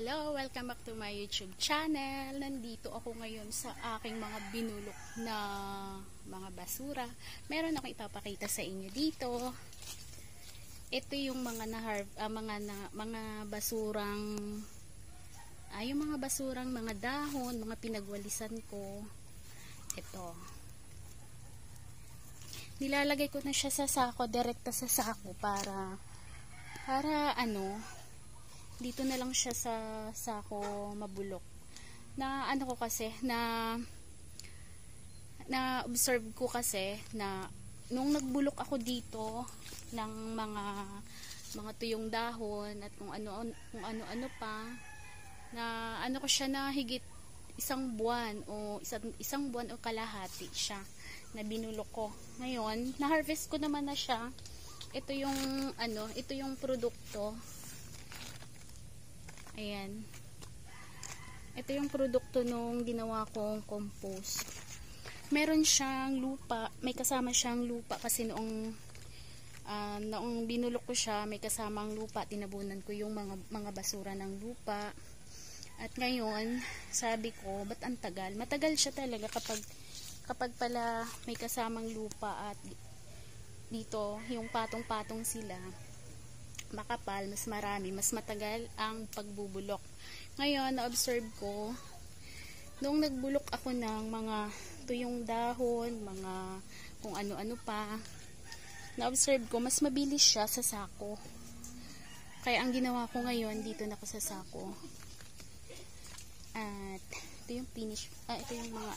Hello! Welcome back to my YouTube channel. Nandito ako ngayon sa aking mga binulok na mga basura. Meron akong ipapakita sa inyo dito. Ito yung mga mga basurang yung mga basurang mga dahon, mga pinagwalisan ko. Ito. Nilalagay ko na siya sa sako, direkta sa sako para dito na lang siya sa sako mabulok. Na ko kasi na observe ko kasi na nung nagbulok ako dito ng mga tuyong dahon at kung ano pa, na ko siya na higit isang buwan o kalahati siya na binulok ko. Ngayon, na-harvest ko naman na siya. Ito yung produkto. Ayan. Ito yung produkto nung ginawa kong compost. Meron siyang lupa, may kasama siyang lupa kasi noong binulok ko siya, may kasamang lupa, tinabunan ko yung mga basura ng lupa. At ngayon, sabi ko, ba't ang tagal? Matagal siya talaga kapag pala may kasamang lupa at dito, yung patong-patong sila, makapal, mas marami, mas matagal ang pagbubulok. Ngayon, na-observe ko, nung nagbulok ako ng mga tuyong dahon, mga kung ano-ano pa, na-observe ko, mas mabilis siya sa sako. Kaya ang ginawa ko ngayon, dito na ako sa sako. At ito yung finish, ito yung mga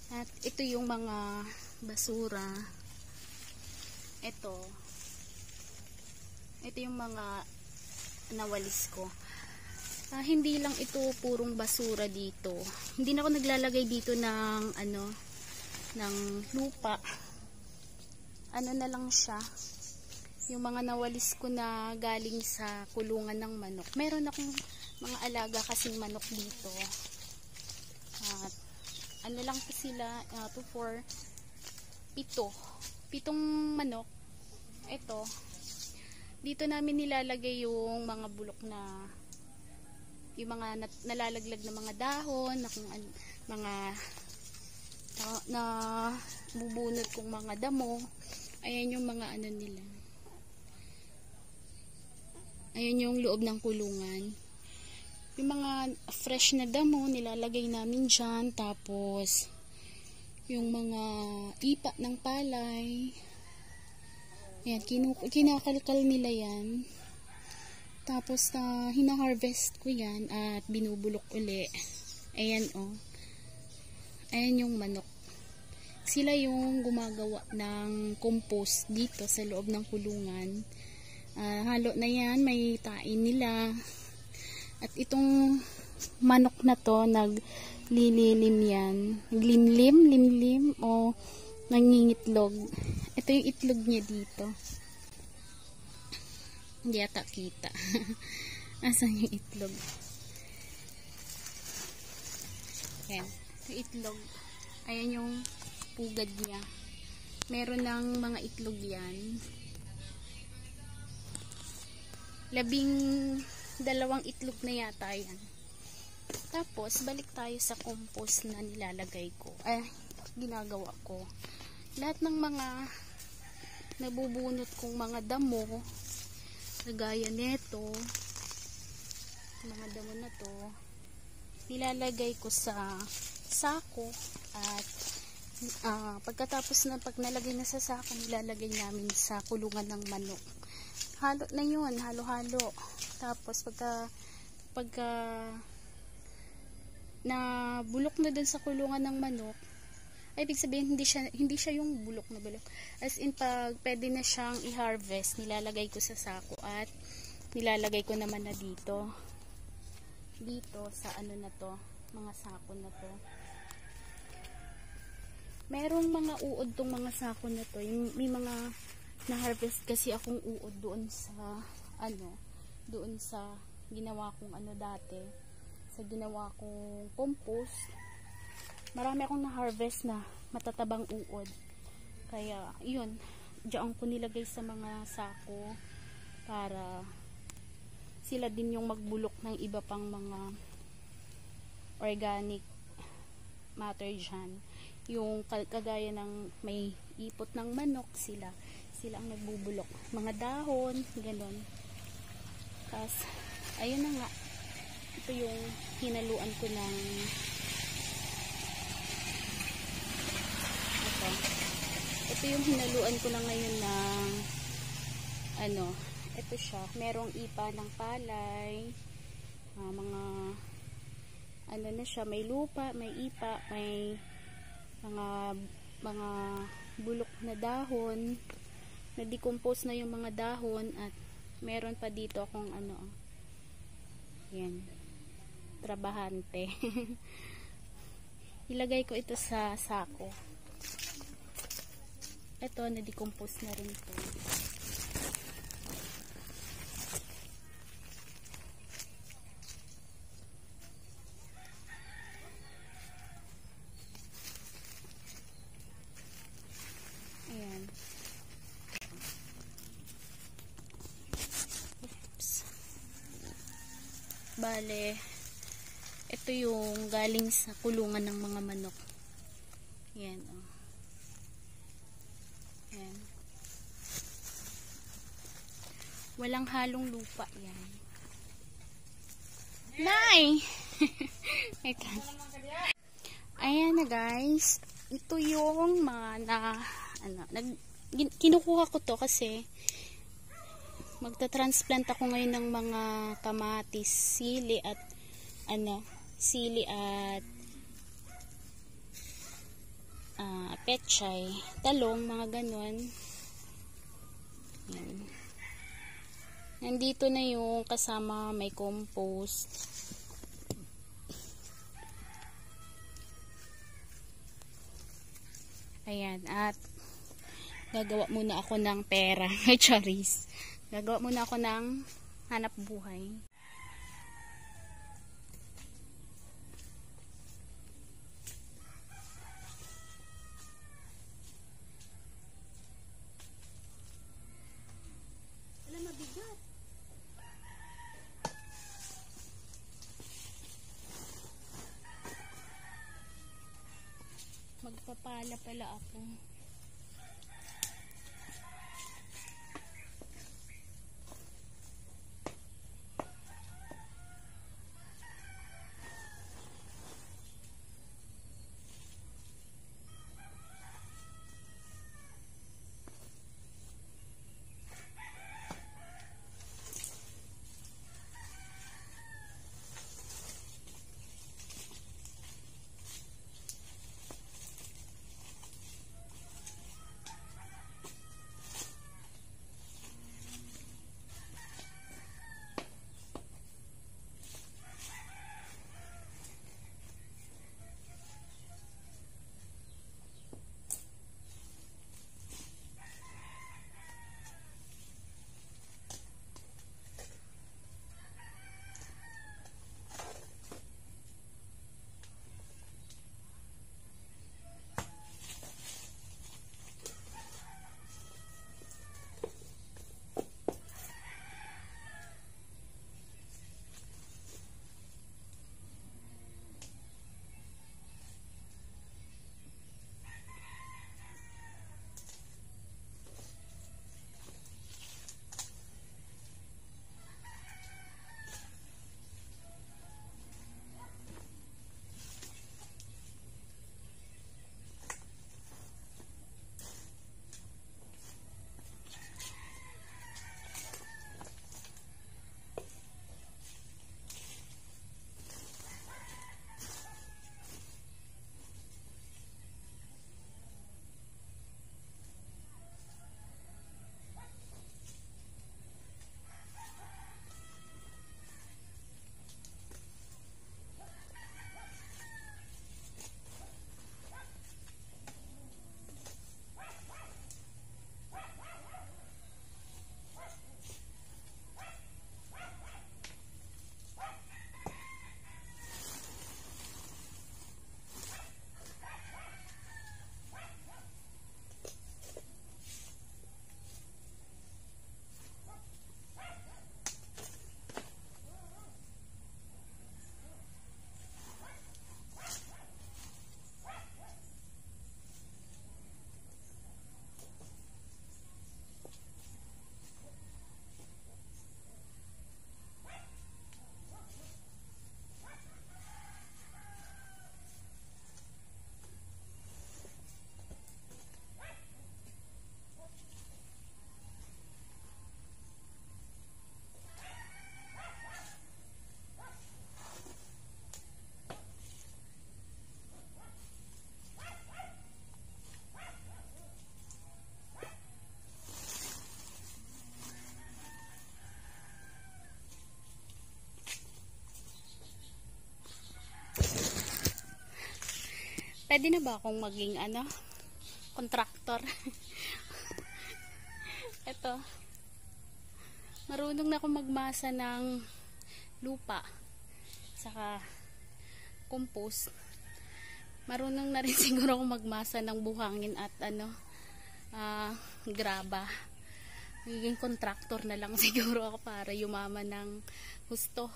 At ito yung mga basura. Ito yung mga nawalis ko. Hindi lang ito purong basura dito. Hindi na ako naglalagay dito ng ng lupa. Na lang siya. Yung mga nawalis ko na galing sa kulungan ng manok. Meron akong mga alaga kasing manok dito. At lang po sila, 7 manok. Ito, dito namin nilalagay yung mga bulok na, yung mga nalalaglag na mga dahon, na kung mga na bubunot kong mga damo. Ayan yung mga nila. Ayan yung loob ng kulungan. Yung mga fresh na damo, nilalagay namin dyan. Tapos, yung mga ipa ng palay. Ayan, kinakalkal nila yan. Tapos, hina-harvest ko yan at binubulok uli. Ayan, Ayan yung manok. Sila yung gumagawa ng compost dito sa loob ng kulungan. Halo na yan, may tain nila. At itong manok na to, naglililim yan. Limlim o nangingitlog. Ito yung itlog niya dito. Hindi yata kita. Asan yung itlog? Ayan. Ito yung itlog. Ayan yung pugad niya. Meron ng mga itlog yan. 12 itlog na yata yan. Tapos, balik tayo sa compost na nilalagay ko. Ginagawa ko. Lahat ng mga nabubunot kong mga damo, kagaya neto, mga damo na to, nilalagay ko sa sako at pagkatapos na pag nalagay na sa sako, nilalagay namin sa kulungan ng manok. Halo na yun, halo-halo. Tapos pagka na bulok na dun sa kulungan ng manok, ay ibig sabihin hindi siya yung bulok na bulok. As in, pag pwede na siyang i-harvest, nilalagay ko sa sako at nilalagay ko naman na dito sa na to, mga sako na to. Merong mga uod tong mga sako na to. May mga na-harvest kasi akong uod doon sa ginawa kong dati, sa ginawa kong compost. marami akong na-harvest na matatabang uod. Kaya, yun, diyan ko nilagay sa mga sako para sila din yung magbulok ng iba pang mga organic matter dyan. Yung kagaya ng may ipot ng manok, sila ang nagbubulok. Mga dahon, ganun. Tapos, ayun na nga. Ito yung hinaluan ko ng ito yung hinaluan ko na ngayon ng ito siya, merong ipa ng palay, mga na siya, may lupa, may ipa, may mga bulok na dahon, na-decompose na yung mga dahon, at meron pa dito akong yan, trabahante. Ilagay ko ito sa sako. Ito, na-decompose na rin ito. Ayan. Oops. Bale, ito yung galing sa kulungan ng mga manok. Ayan, oh. Ayan. Walang halong lupa yan. Nay! Ayan na guys. Ito yung mga kinukuha ko to kasi magta-transplant ako ngayon ng mga kamatis, sili at pechay, talong, mga ganun. Ayan. Nandito na yung kasama, may compost. Ayan, at gagawa muna ako ng pera. Charis. Gagawa muna ako ng hanap buhay. Alam, mabigat. Magpapala pala ako. Pwede na ba akong maging contractor? Ito. Marunong na akong magmasa ng lupa. Saka compost. Marunong na rin siguro akong magmasa ng buhangin at graba. Magiging contractor na lang siguro ako para yumaman ng gusto.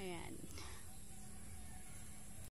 Ayan.